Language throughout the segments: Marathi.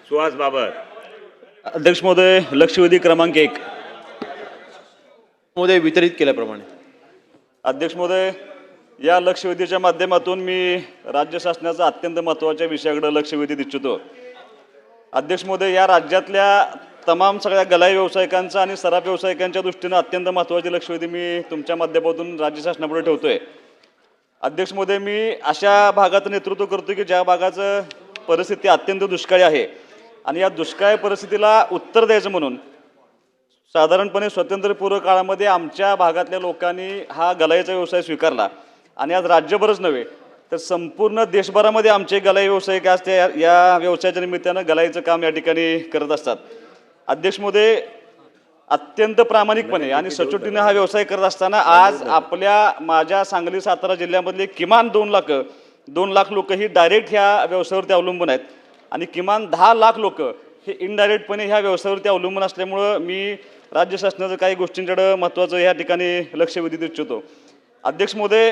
सुहास बाबर. अध्यक्ष महोदय, लक्षवेधी क्रमांक 1. महोदय वितरित केल्याप्रमाणे. अध्यक्ष महोदय, या लक्षवेधीच्या माध्यमातून मी राज्य शासनाचा अत्यंत महत्त्वाच्या विषयाकडे लक्ष वेधीत इच्छितो. अध्यक्ष महोदय, या राज्यातल्या तमाम सगळ्या गलाई व्यावसायिकांचा आणि सराफ व्यावसायिकांच्या दृष्टीनं अत्यंत महत्त्वाची लक्षवेधी मी तुमच्या माध्यमातून राज्य शासनापुढे ठेवतोय. अध्यक्ष महोदय, मी अशा भागाचं नेतृत्व करतो की ज्या भागाचं परिस्थिती अत्यंत दुष्काळी आहे आणि या दुष्काळी परिस्थितीला उत्तर द्यायचं म्हणून साधारणपणे स्वातंत्र्यपूर्व काळामध्ये आमच्या भागातल्या लोकांनी हा गलाईचा व्यवसाय स्वीकारला आणि आज राज्यभरच नव्हे तर संपूर्ण देशभरामध्ये आमचे गलाई व्यावसायिक आज त्या या व्यवसायाच्या निमित्तानं गलाईचं काम या ठिकाणी करत असतात. अध्यक्ष महोदय, अत्यंत प्रामाणिकपणे आणि सचोटीने हा व्यवसाय करत असताना आज माझ्या सांगली सातारा जिल्ह्यामधले किमान 2 लाख लोक ही डायरेक्ट ह्या व्यवसायावरती अवलंबून आहेत आणि किमान 10 लाख लोक हे इनडायरेक्टपणे ह्या व्यवसायावरती अवलंबून असल्यामुळं मी राज्य शासनाचं काही गोष्टींकडे महत्त्वाचं या ठिकाणी लक्ष वेधीत इच्छितो. अध्यक्ष महोदय,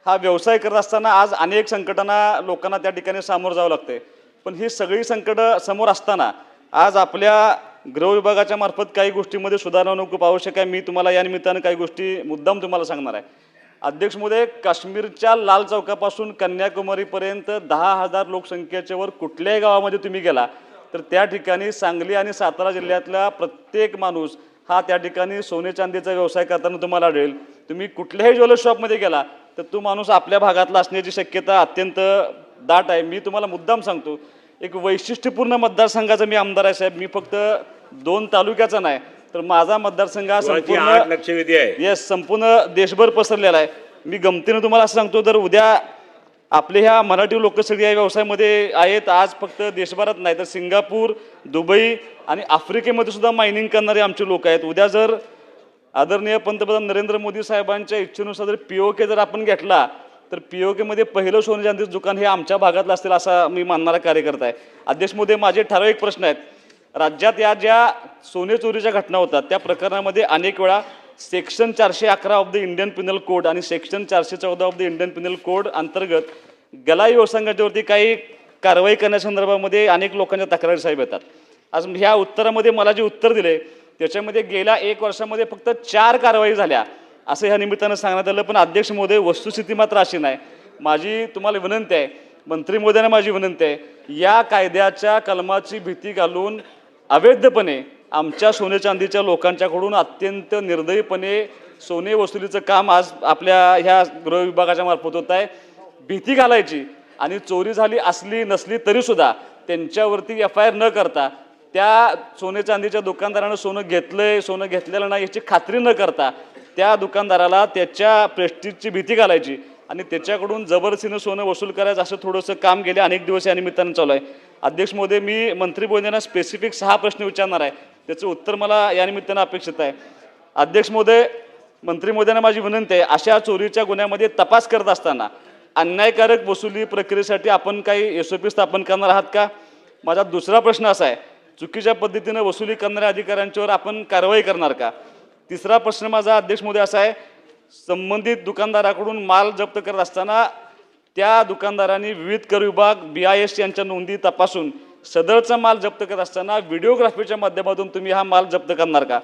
हा व्यवसाय करत असताना आज अनेक संकटांना लोकांना त्या ठिकाणी सामोरं जावं लागते, पण ही सगळी संकटं समोर असताना आज आपल्या गृह विभागाच्या मार्फत काही गोष्टींमध्ये सुधारणा होणं खूप आवश्यक आहे. मी तुम्हाला या निमित्तानं काही गोष्टी मुद्दाम तुम्हाला सांगणार आहे. अध्यक्ष महोदय, काश्मीरच्या लाल चौकापासून कन्याकुमारीपर्यंत 10,000 लोकसंख्येच्या वर कुठल्याही गावामध्ये तुम्ही गेला तर त्या ठिकाणी सांगली आणि सातारा जिल्ह्यातला प्रत्येक माणूस हा त्या ठिकाणी सोने चांदीचा व्यवसाय करताना तुम्हाला आढळेल. तुम्ही कुठल्याही ज्वेलर्स शॉपमध्ये गेला तर तो माणूस आपल्या भागातला असण्याची शक्यता अत्यंत दाट आहे. मी तुम्हाला मुद्दाम सांगतो, एक वैशिष्ट्यपूर्ण मतदारसंघाचा मी आमदार आहे साहेब. मी फक्त 2 तालुक्याचा नाही तर माझा मतदारसंघ हा लक्षवेधी आहे. संपूर्ण देशभर पसरलेला आहे. मी गमतीनं तुम्हाला असं सांगतो, तर उद्या आपले ह्या मराठी लोक सगळी या व्यवसायामध्ये आहेत. आज फक्त देशभरात नाही तर सिंगापूर, दुबई आणि आफ्रिकेमध्ये सुद्धा मायनिंग करणारे आमचे लोक आहेत. उद्या जर आदरणीय पंतप्रधान नरेंद्र मोदी साहेबांच्या इच्छेनुसार जर POK जर आपण घेतला तर POK मध्ये पहिलं सोने चांदीचं दुकान हे आमच्या भागातलं असेल असा मी मानणारा कार्यकर्ता आहे. अध्यक्ष महोदय, माझे ठराविक प्रश्न आहेत. राज्यात या ज्या सोने चोरीच्या घटना होतात त्या प्रकरणामध्ये अनेक वेळा section 411 of the Indian penal code आणि section 414 of the Indian penal code अंतर्गत गलाई व्यवसायांच्यावरती काही कारवाई करण्यासंदर्भामध्ये अनेक लोकांच्या तक्रारी साहेब येतात. आज ह्या उत्तरामध्ये मला जे उत्तर दिले त्याच्यामध्ये गेल्या 1 वर्षामध्ये फक्त 4 कारवाई झाल्या असं ह्या निमित्तानं सांगण्यात आलं. पण अध्यक्ष महोदय, वस्तुस्थिती मात्र अशी नाही. माझी तुम्हाला विनंती आहे, मंत्री महोदयांना माझी विनंती आहे, या कायद्याच्या कलमाची भीती घालून अवैधपणे आमच्या सोने चांदीच्या लोकांच्याकडून अत्यंत निर्दयीपणे सोने वसुलीचं काम आज आपल्या ह्या गृह विभागाच्या मार्फत होत आहे. भीती घालायची आणि चोरी झाली असली नसली तरीसुद्धा त्यांच्यावरती FIR न करता त्या सोने चांदीच्या दुकानदारानं सोनं घेतलंय सोनं घेतलेलं नाही याची खात्री न करता त्या दुकानदाराला त्याच्या प्रेस्टिजची भीती घालायची आणि त्याच्याकडून जबरदस्तीनं सोनं वसूल करायचं असं थोडंसं काम गेले अनेक दिवस या निमित्तानं चालू आहे. अध्यक्ष महोदय, मी मंत्री महोदयांना स्पेसिफिक 6 प्रश्न विचारणार आहे, त्याचं उत्तर मला या निमित्तानं अपेक्षित आहे. अध्यक्ष महोदय, मंत्री महोदयांना माझी विनंती आहे, अशा चोरीच्या गुन्ह्यामध्ये तपास करत असताना अन्यायकारक वसुली प्रक्रियेसाठी आपण काही SOP स्थापन करणार आहात का? माझा दुसरा प्रश्न असा आहे, चुकीच्या पद्धतीनं वसुली करणाऱ्या अधिकाऱ्यांच्यावर आपण कारवाई करणार का? तिसरा प्रश्न माझा अध्यक्ष महोदय असा आहे, संबंधित दुकानदाराकडून माल जप्त करत असताना त्या दुकानदारांनी विविध कर विभाग BIS यांच्या नोंदी तपासून सदरचा माल जप्त करत असताना व्हिडिओग्राफीच्या माध्यमातून तुम्ही हा माल जप्त करणार का?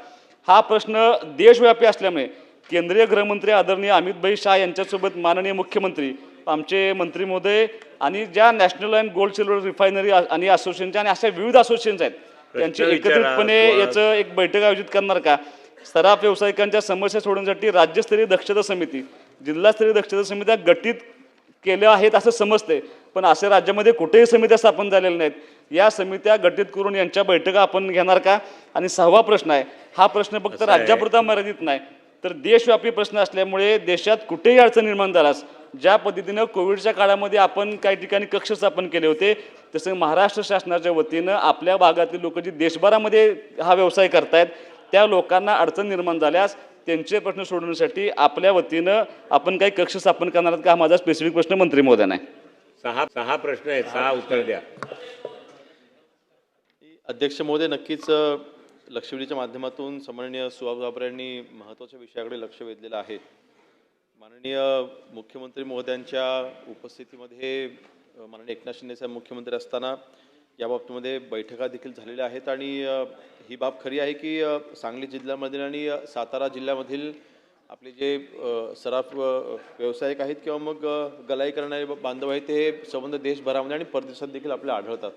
हा प्रश्न देशव्यापी असल्यामुळे केंद्रीय गृहमंत्री आदरणीय अमित शाह यांच्यासोबत माननीय मुख्यमंत्री, आमचे मंत्री महोदय आणि ज्या national and gold silver refinery आणि असोसिएशनच्या आणि अशा विविध असोसिएशन्स आहेत त्यांची एकत्रितपणे याचं एक बैठक आयोजित करणार का? सराफ व्यावसायिकांच्या समस्या सोडवण्यासाठी राज्यस्तरीय दक्षता समिती, जिल्हास्तरीय दक्षता समित्या गठीत केल्या आहेत असं समजते, पण असे राज्यामध्ये कुठेही समित्या स्थापन झालेल्या नाहीत. या समित्या गठीत करून यांच्या बैठका आपण घेणार का? आणि 6वा प्रश्न आहे, हा प्रश्न फक्त राज्यापुरता मर्यादित नाही तर देशव्यापी प्रश्न असल्यामुळे देशात कुठेही अडचण निर्माण झाल्यास ज्या पद्धतीनं कोविडच्या काळामध्ये आपण काही ठिकाणी कक्ष स्थापन केले होते तसं महाराष्ट्र शासनाच्या वतीनं आपल्या भागातील लोक जी देशभरामध्ये हा व्यवसाय करतायत त्या लोकांना अडचण निर्माण झाल्यास त्यांचे प्रश्न सोडवण्यासाठी आपल्या वतीनं आपण काही कक्ष स्थापन करणार आहात का? हा माझा स्पेसिफिक प्रश्न मंत्री महोदयांना आहे. 6 प्रश्न आहेत, 6 उत्तर द्या. अध्यक्ष महोदय, नक्कीच लक्षवेधीच्या माध्यमातून सन्माननीय सुहास बाबर यांनी महत्त्वाच्या विषयाकडे लक्ष वेधलेलं आहे. माननीय मुख्यमंत्री महोदयांच्या उपस्थितीमध्ये माननीय एकनाथ शिंदे साहेब मुख्यमंत्री असताना या बाबतीमध्ये बैठका देखील झालेल्या आहेत आणि ही बाब खरी आहे की सांगली जिल्ह्यामधील आणि सातारा जिल्ह्यामधील आपले जे सराफ व्यावसायिक आहेत किंवा मग गलाई करणारे बांधव आहेत ते संबंध देशभरामध्ये आणि परदेशात देखील आपल्याला आढळतात.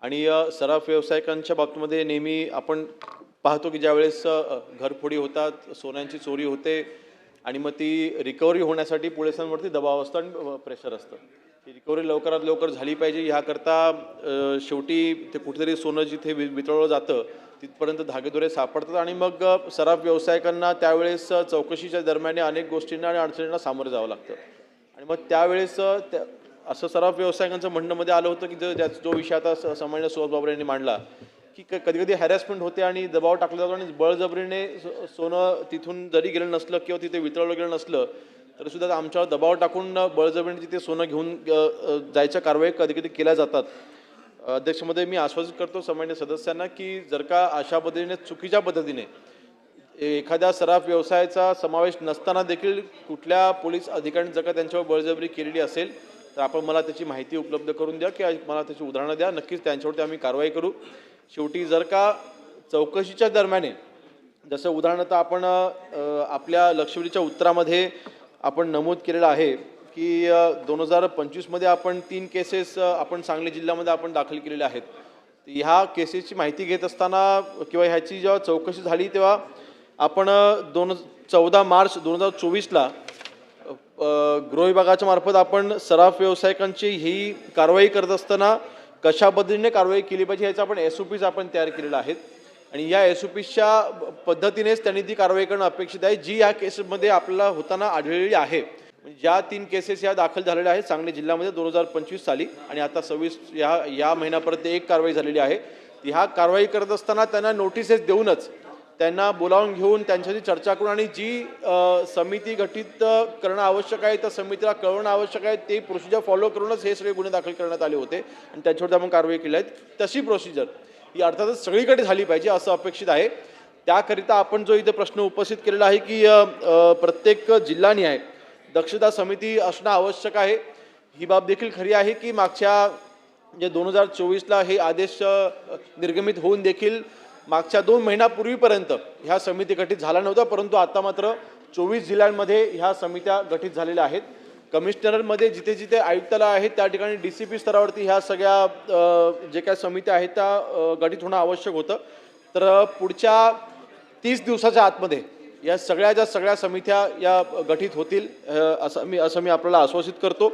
आणि सराफ व्यावसायिकांच्या बाबतीमध्ये नेहमी आपण पाहतो की ज्यावेळेस घरफोडी होतात, सोन्यांची चोरी होते आणि मग ती रिकव्हरी होण्यासाठी पोलिसांवरती दबाव असतो आणि प्रेशर असतं. ती रिकव्हरी लवकरात लवकर झाली पाहिजे ह्याकरता शेवटी ते कुठेतरी सोनं जिथे वितळवलं जातं तिथपर्यंत धागेदोरे सापडतात आणि मग सराफ व्यावसायिकांना त्यावेळेस चौकशीच्या दरम्यान अनेक गोष्टींना आणि अडचणींना सामोरं जावं लागतं. आणि मग त्यावेळेस असं सराफ व्यावसायिकांचं म्हणणं मध्ये आलं होतं की जो विषय आता सामान्य सुहास बाबर यांनी मांडला की कधी कधी हॅरॅसमेंट होते आणि दबाव टाकला जातो आणि बळजबरीने सोनं तिथून जरी गेलं नसलं किंवा तिथे वितळवलं गेलं नसलं तरी सुद्धा आमच्यावर दबाव टाकून बळजबरीने तिथे सोनं घेऊन जायच्या कारवाई कधी कधी केल्या जातात. अध्यक्षमध्ये मी आश्वासित करतो सामान्य सदस्यांना की जर का अशा पद्धतीने चुकीच्या पद्धतीने एखाद्या सराफ व्यवसायाचा समावेश नसताना देखील कुठल्या पोलीस अधिकाऱ्यांनी जर का त्यांच्यावर बळजबरी केलेली असेल तर आपण मला त्याची माहिती उपलब्ध करून द्या किंवा मला त्याची उदाहरणं द्या. नक्कीच त्यांच्यावरती आम्ही कारवाई करू. शेवटी जर का चौकशीच्या दरम्यान जसं उदाहरणार्थ आपण आपल्या लक्षवेधीच्या उत्तरामध्ये आपण नमूद केलेलं आहे की 2025मध्ये आपण 3 केसेस आपण सांगली जिल्ह्यामध्ये आपण दाखल केलेल्या आहेत. ह्या केसेसची माहिती घेत असताना किंवा ह्याची जेव्हा चौकशी झाली तेव्हा आपण 14 मार्च 2024ला गृह विभागाच्या मार्फत आपण सराफ व्यावसायिकांची ही कारवाई करत असताना कशा पद्धतीने कारवाई केली पाहिजे याचा आपण SOPs आपण तयार केलेला आहेत आणि या SOPsच्या पद्धतीनेच त्यांनी ती कारवाई करणं अपेक्षित आहे जी या केसेसमध्ये आपल्याला होताना आढळलेली आहे. ज्या 3 केसेस या दाखल झालेल्या आहेत सांगली जिल्ह्यामध्ये 2025 साली आणि आता 26 या महिन्यापर्यंत एक कारवाई झालेली आहे. ह्या कारवाई करत असताना त्यांना नोटिसेस देऊनच त्यांना बोलावून घेऊन त्यांच्याशी चर्चा करून आणि जी समिती गठीत करणं आवश्यक आहे त्या समितीला कळवणं आवश्यक आहे ते प्रोसिजर फॉलो करूनच हे सगळे गुन्हे दाखल करण्यात आले होते आणि त्याच्यावरती आपण कारवाई केली आहे. तशी प्रोसिजर ही अर्थातच सगळीकडे झाली पाहिजे असं अपेक्षित आहे. त्याकरिता आपण जो इथे प्रश्न उपस्थित केलेला आहे की प्रत्येक जिल्हानिहाय दक्षता समिती असणं आवश्यक आहे. ही बाब देखील खरी आहे की मागच्या 2024ला हे आदेश निर्गमित होऊन देखील मागच्या 2 महिन्यापूर्वीपर्यंत ह्या समिती गठीत झाल्या नव्हत्या परंतु आता मात्र 24 जिल्ह्यांमध्ये ह्या समित्या गठीत झालेल्या आहेत. कमिशनरमध्ये जिथे जिथे आयुक्तालय आहेत त्या ठिकाणी DCP स्तरावरती ह्या सगळ्या जे काही समित्या आहेत त्या गठीत होणं आवश्यक होतं. तर पुढच्या 30 दिवसाच्या आतमध्ये या सगळ्या समित्या या गठीत होतील असं मी आपल्याला आश्वासित करतो.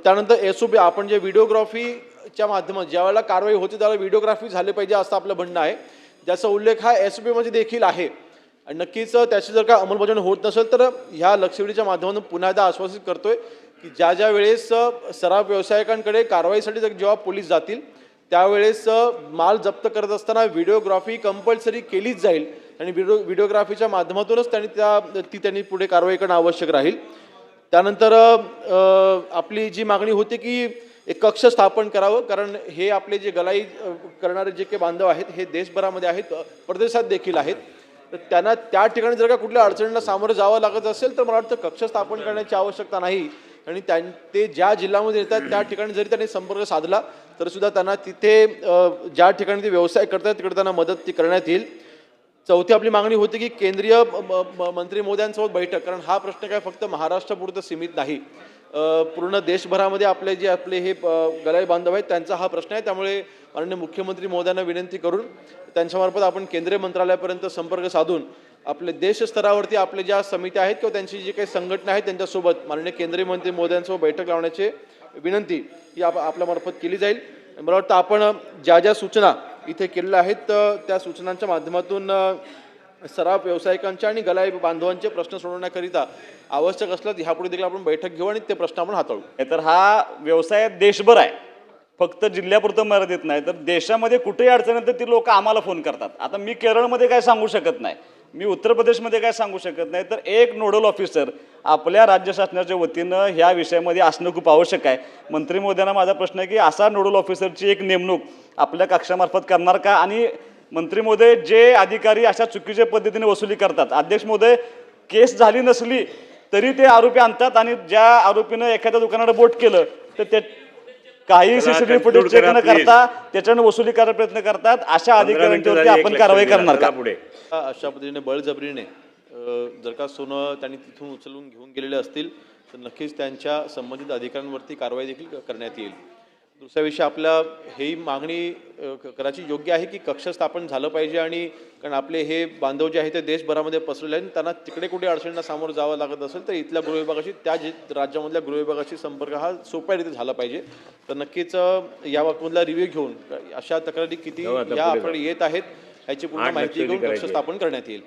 त्यानंतर SOP आपण जे व्हिडिओग्राफीच्या माध्यमात ज्यावेळेला कारवाई होते त्यावेळेला व्हिडिओग्राफी झाली पाहिजे असं आपलं म्हणणं आहे ज्याचा उल्लेख हा SOP मध्ये देखील आहे आणि नक्कीच त्याची जर का अंमलबजावणी होत नसेल तर ह्या लक्षवेधीच्या माध्यमातून पुन्हा एकदा आश्वासित करतोय की ज्या वेळेस सराफ व्यावसायिकांकडे कारवाईसाठी जेव्हा पोलीस जातील त्यावेळेस माल जप्त करत असताना व्हिडिओग्राफी कंपल्सरी केलीच जाईल आणि व्हिडिओग्राफीच्या माध्यमातूनच त्यांनी पुढे कारवाई करणं आवश्यक राहील. त्यानंतर आपली जी मागणी होती की एक कक्ष स्थापन करावं कारण हे आपले जे गलाई करणारे जे काही बांधव आहेत हे देशभरामध्ये आहेत परदेशात देखील आहेत तर त्यांना त्या ठिकाणी जर का कुठल्या अडचणींना सामोरं जावं लागत असेल तर मला वाटतं कक्ष स्थापन करण्याची आवश्यकता नाही आणि ते ज्या जिल्ह्यामध्ये येतात त्या ठिकाणी जरी त्यांनी संपर्क साधला तर सुद्धा त्यांना तिथे ज्या ठिकाणी ते व्यवसाय करतात तिकडे त्यांना मदत ती करण्यात येईल. चौथी आपली मागणी होती की केंद्रीय मंत्री मोदयांसोबत बैठक कारण हा प्रश्न काय फक्त महाराष्ट्रापुरतं सीमित नाही पूर्ण देशभरामध्ये आपले हे गलाई बांधव आहेत त्यांचा हा प्रश्न आहे. त्यामुळे माननीय मुख्यमंत्री महोदयांना विनंती करून त्यांच्यामार्फत आपण केंद्रीय मंत्रालयापर्यंत संपर्क साधून आपले देश स्तरावरती आपले ज्या समित्या आहेत किंवा त्यांची जी काही संघटना आहेत त्यांच्यासोबत माननीय केंद्रीय मंत्री महोदयांसोबत बैठक लावण्याची विनंती ही आपल्यामार्फत केली जाईल. मला वाटतं आपण ज्या सूचना इथे केलेल्या आहेत त्या सूचनांच्या माध्यमातून सराफ व्यावसायिकांच्या आणि गलाई बांधवांचे प्रश्न सोडवण्याकरिता आवश्यक असलं ह्यापुढे देखील आपण बैठक घेऊ आणि ते प्रश्न आपण हाताळू. तर हा व्यवसाय देशभर आहे फक्त जिल्ह्यापुरतं मर्यादित नाही तर देशामध्ये कुठेही अडचण येते ती लोक आम्हाला फोन करतात. आता मी केरळमध्ये काय सांगू शकत नाही मी उत्तर प्रदेशमध्ये काय सांगू शकत नाही तर एक नोडल ऑफिसर आपल्या राज्य शासनाच्या वतीनं ह्या विषयामध्ये असणं खूप आवश्यक आहे. मंत्री महोदयांना माझा प्रश्न आहे की असा नोडल ऑफिसरची एक नेमणूक आपल्या कक्षामार्फत करणार का आणि मंत्री महोदय जे अधिकारी अशा चुकीच्या पद्धतीने वसुली करतात अध्यक्ष महोदय केस झाली नसली तरी ते आरोपी आणतात आणि ज्या आरोपीनं एखाद्या दुकानाला बोट केलं तर काही चला, सीसीटीव्ही conclude फुटेज चेक करा, न please. करता त्याच्यानं वसुली करायचा प्रयत्न करतात अशा 15 मिनिटं अधिकाऱ्यांच्यावरती झाली, एक आपण लक्ष कारवाई द्या. करणार चला का? पुढे. अशा पद्धतीने बळजबरीने जर का सोनं त्यांनी तिथून उचलून घेऊन गेलेले असतील तर नक्कीच त्यांच्या संबंधित अधिकाऱ्यांवरती कारवाई देखील करण्यात येईल. दुसरा विषय आपल्या ही मागणी करायची योग्य आहे की कक्ष स्थापन झालं पाहिजे आणि कारण आपले हे बांधव जे आहेत ते देशभरामध्ये पसरले आहेत त्यांना तिकडे कुठे अडचणींना सामोरं जावं लागत असेल तर इथल्या गृहविभागाशी त्या राज्यामधल्या गृहविभागाशी संपर्क हा सोप्या रीती झाला पाहिजे. तर नक्कीच या बाबतीतला रिव्ह्यू घेऊन अशा तक्रारी किती जाऊ आता या पुढे आपल्याकडे येत आहेत ह्याची पूर्ण 8 माहिती लक्षवेधी घेऊन कक्ष करायची. स्थापन करण्यात येईल.